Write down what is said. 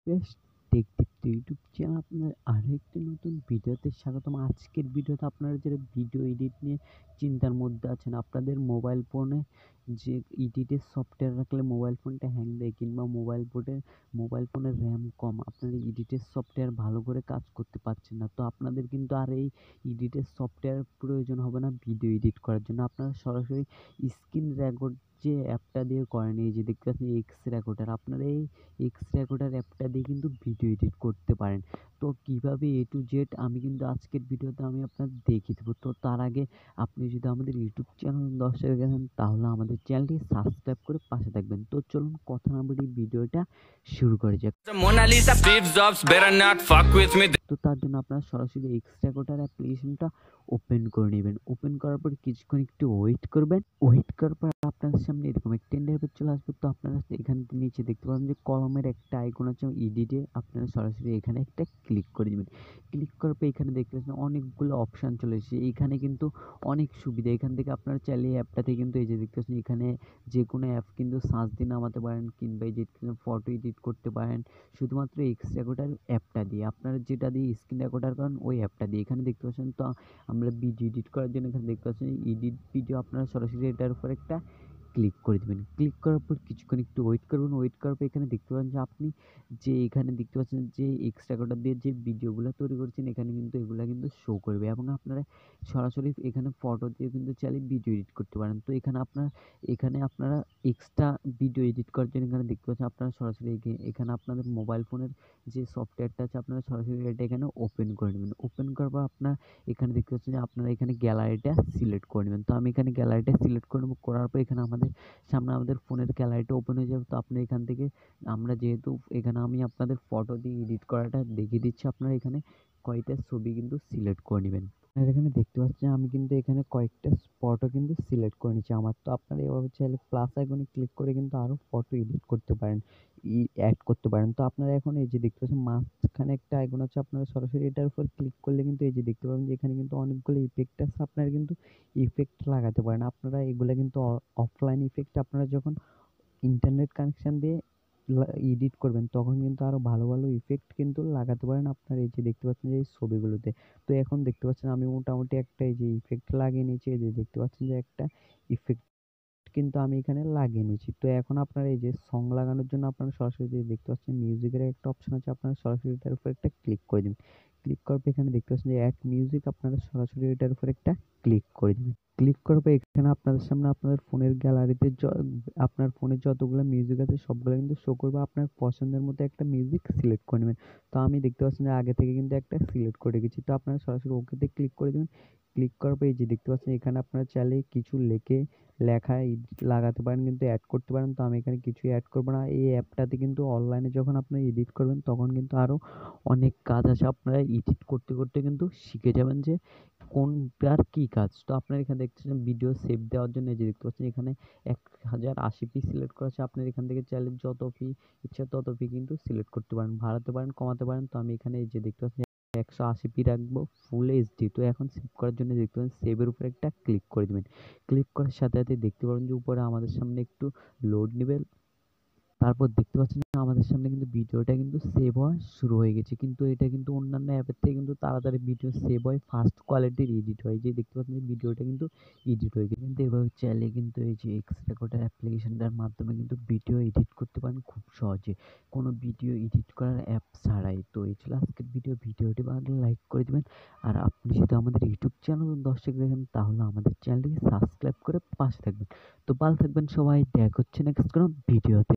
বেশ টেকদীপ্ত YouTube channel আপনার আরেকটি নতুন ভিডিওতে স্বাগতম। আজকের ভিডিওতে আপনারা যারা ভিডিও এডিট নিয়ে চিন্তার মধ্যে আছেন, আপনাদের মোবাইল ফোনে যে এডিটের সফটওয়্যার রাখলে মোবাইল ফোনটা হ্যাং দেয় কিংবা মোবাইল ফোনের র্যাম কম, আপনারা এডিটের সফটওয়্যার ভালো করে কাজ করতে পারছেন না, তো আপনাদের কিন্তু আর এই এডিটের সফটওয়্যার প্রয়োজন হবে না ভিডিও এডিট করার জন্য। আপনারা সরাসরি স্ক্রিন রেকর্ড যে অ্যাপটা দিয়ে করেন, এই যে দেখতে পাচ্ছেন এক্স রেকর্ডার, আপনারা এই এক্স রেকর্ডার অ্যাপটা দিয়ে কিন্তু ভিডিও এডিট করতে পারেন। তো কিভাবে এ টু জেড আমি কিন্তু আজকের ভিডিওতে আমি আপনাদের দেখিয়ে দেবো। তো তার আগে আপনি যদি আমাদের ইউটিউব চ্যানেল দর্শক দেখেন, তাহলে আমাদের চ্যানেলটি সাবস্ক্রাইব করে পাশে থাকবেন। তো চলুন কথা না বলি ভিডিওটা শুরু করা যাক। তো তার জন্য আপনারা সরাসরি এক্স রেকর্ডার অ্যাপ্লিকেশনটা ওপেন করে নেবেন। ওপেন করার পর কিছুক্ষণ একটু ওয়েট করবেন। ওয়েট করার পর আপনাদের সামনে এরকম একটা ইন্টারফেস চলে আসবে। তো আপনারা এখান নিচে দেখতে পাবেন যে কলমের একটা আইকন আছে এডিটে, আপনারা সরাসরি এখানে একটা ক্লিক করে দিবেন। ক্লিক করার পর এখানে দেখতে পাচ্ছেন অনেকগুলো অপশান চলে এসেছে। এইখানে কিন্তু অনেক সুবিধা, এখান থেকে আপনারা চাইলে এই অ্যাপটাতে কিন্তু এই যে দেখতে পাচ্ছেন এখানে যে কোনো অ্যাপ কিন্তু সার্চ দিয়ে নামাতে পারেন, কিংবা এই যে ফটো এডিট করতে পারেন শুধুমাত্র এক্স রেকর্ডার অ্যাপটা দিয়ে। আপনারা যেটা দিয়ে স্ক্রিন রেকর্ডার করেন ওই অ্যাপটা দিয়ে। এখানে দেখতে পাচ্ছেন তো আমরা ভিডিও এডিট করার জন্য এখানে দেখতে পাচ্ছেন এডিট ভিডিও, আপনারা সরাসরি এটার উপর একটা ক্লিক করে দিবেন। ক্লিক করার পর কিছুক্ষণ একটু ওয়েট করবেন। ওয়েট করার পর এখানে দেখতে পাবেন যে আপনি যে এখানে দেখতে পাচ্ছেন যে এক্স রেকর্ডার দিয়ে যে ভিডিওগুলো তৈরি করছেন, এখানে কিন্তু এগুলা কিন্তু শো করবে, এবং আপনারা সরাসরি এখানে ফটো দিয়ে কিন্তু চাইলে ভিডিও এডিট করতে পারেন। তো এখানে আপনারা এক্সট্রা ভিডিও এডিট করার জন্য এখানে দেখতে পাচ্ছেন আপনারা সরাসরি এখানে আপনাদের মোবাইল ফোনের যে সফটওয়্যারটা আছে আপনারা সরাসরি এটা এখানে ওপেন করে নেবেন। ওপেন করার পর আপনার এখানে দেখতে পাচ্ছেন যে আপনারা এখানে গ্যালারিটা সিলেক্ট করে নেবেন। তো আমি এখানে গ্যালারিটা সিলেক্ট করে নেব। করার পর এখানে আমাদের সামনে আমাদের ফোনের গ্যালারিটা ওপেন হয়ে যাবে। তো আপনি এখান থেকে আমরা যেহেতু এখানে আমি আপনাদের ফটো দিয়ে এডিট করাটা দেখিয়ে দিচ্ছি, আপনারা এখানে কয়টা ছবি কিন্তু সিলেক্ট করে নেবেন। আপনারা এখানে দেখতে পাচ্ছেন আমি কিন্তু এখানে কয়েকটা ফটো কিন্তু সিলেক্ট করে নিচ্ছি আমার। তো আপনারা এভাবে চাইলে প্লাস আইকনে ক্লিক করে কিন্তু আরো ফটো এডিট করতে পারেন, অ্যাড করতে পারেন। তো আপনারা এখন এই যে দেখতে পাচ্ছেন মাঝখানে একটা আইকন আছে, আপনারা সরাসরি এটার উপর ক্লিক করলে কিন্তু এই যে দেখতে পাবেন যে এখানে কিন্তু অনেকগুলো ইফেক্ট আছে, আপনারা কিন্তু ইফেক্ট লাগাতে পারেন। আপনারা এগুলা কিন্তু অফলাইন ইফেক্ট, আপনারা যখন ইন্টারনেট কানেকশন দিয়ে এডিট করবেন তখন কিন্তু আরো ভালো ভালো ইফেক্ট কিন্তু লাগাতে পারেন আপনার এই যে দেখতে পাচ্ছেন যে এই ছবিগুলোতে। তো এখন দেখতে পাচ্ছেন আমি মোটামুটি একটা এই যে ইফেক্ট লাগিয়ে নিয়েছি, এই যে দেখতে পাচ্ছেন যে একটা ইফেক্ট কিন্তু আমি এখানে লাগিয়ে নিয়েছি। তো এখন আপনারা এই যে সং লাগানোর জন্য আপনারা সরাসরি যে দেখতে পাচ্ছেন মিউজিকের একটা অপশন আছে, আপনারা সরাসরি এটার উপর একটা ক্লিক করে দিন। ক্লিক করার পর এখানে দেখতে পাচ্ছেন যে অ্যাড মিউজিক, আপনারা সরাসরি এটার উপর একটা ক্লিক করে দিবেন। ক্লিক করার পর এখানে আপনাদের সামনে আপনাদের ফোনের গ্যালারিতে আপনার ফোনে যতগুলো মিউজিক আছে সবগুলো কিন্তু শো করবে। আপনার পছন্দের মতো একটা মিউজিক সিলেক্ট করে নেবেন। তো আমি দেখতে পাচ্ছেন যে আগে থেকে কিন্তু একটা সিলেক্ট করে রেখেছি। তো আপনারা সরাসরি ওকেতে ক্লিক করে দিবেন। ক্লিক করার পর এই যে দেখতে পাচ্ছেন এখানে আপনারা চাইলে কিছু লেখা লাগাতে পারেন, কিন্তু অ্যাড করতে পারেন। তো আমি এখানে কিছুই অ্যাড করবো না। এই অ্যাপটাতে কিন্তু অনলাইনে যখন আপনি এডিট করবেন তখন কিন্তু আরো অনেক কাজ আছে, আপনারা এডিট করতে করতে কিন্তু শিখে যাবেন যে কোনটার কি কাজ। তো আপনারা এখানে দেখতেছেন ভিডিও সেভ দেওয়ার জন্য এই যে দেখতে পাচ্ছেন এখানে 1080p সিলেক্ট করা আছে। আপনার এখান থেকে চাইলে যত পি ইচ্ছা তত পি কিন্তু সিলেক্ট করতে পারেন, বাড়াতে পারেন, কমাতে পারেন। তো আমি এখানে এই যে দেখতে পাচ্ছেন 180p রাখবো ফুল এইচডি। তো এখন সেভ করার জন্য দেখতে পাচ্ছেন সেভের উপরে একটা ক্লিক করে দিবেন। ক্লিক করার সাথে সাথে দেখতে পাবেন যে উপরে আমাদের সামনে একটু লোড নেবে। তারপর দেখতে পাচ্ছেন আমাদের সামনে কিন্তু ভিডিওটা কিন্তু সেভ হওয়া শুরু হয়ে গেছে, কিন্তু এটা কিন্তু অন্যান্য অ্যাপের থেকে কিন্তু তাড়াতাড়ি ভিডিও সেভ হয়, ফাস্ট কোয়ালিটির এডিট হয়। যে দেখতে পাচ্ছেন ভিডিওটা কিন্তু এডিট হয়ে গেছে। কিন্তু এভাবে চাইলে কিন্তু এই যে এক্স রেকর্ডার অ্যাপ্লিকেশনটার মাধ্যমে কিন্তু ভিডিও এডিট করতে পারেন খুব সহজে, কোনো ভিডিও এডিট করার অ্যাপ ছাড়াই। তো এই ছিল আজকের ভিডিওটি ভালো লাগলে লাইক করে দিবেন। আর আপনি যদি আমাদের ইউটিউব চ্যানেল দর্শক দেখেন, তাহলে আমাদের চ্যানেলটিকে সাবস্ক্রাইব করে পাশে থাকবেন। তো ভালো থাকবেন সবাই, দেখা হচ্ছে নেক্সট কোনো ভিডিওতে।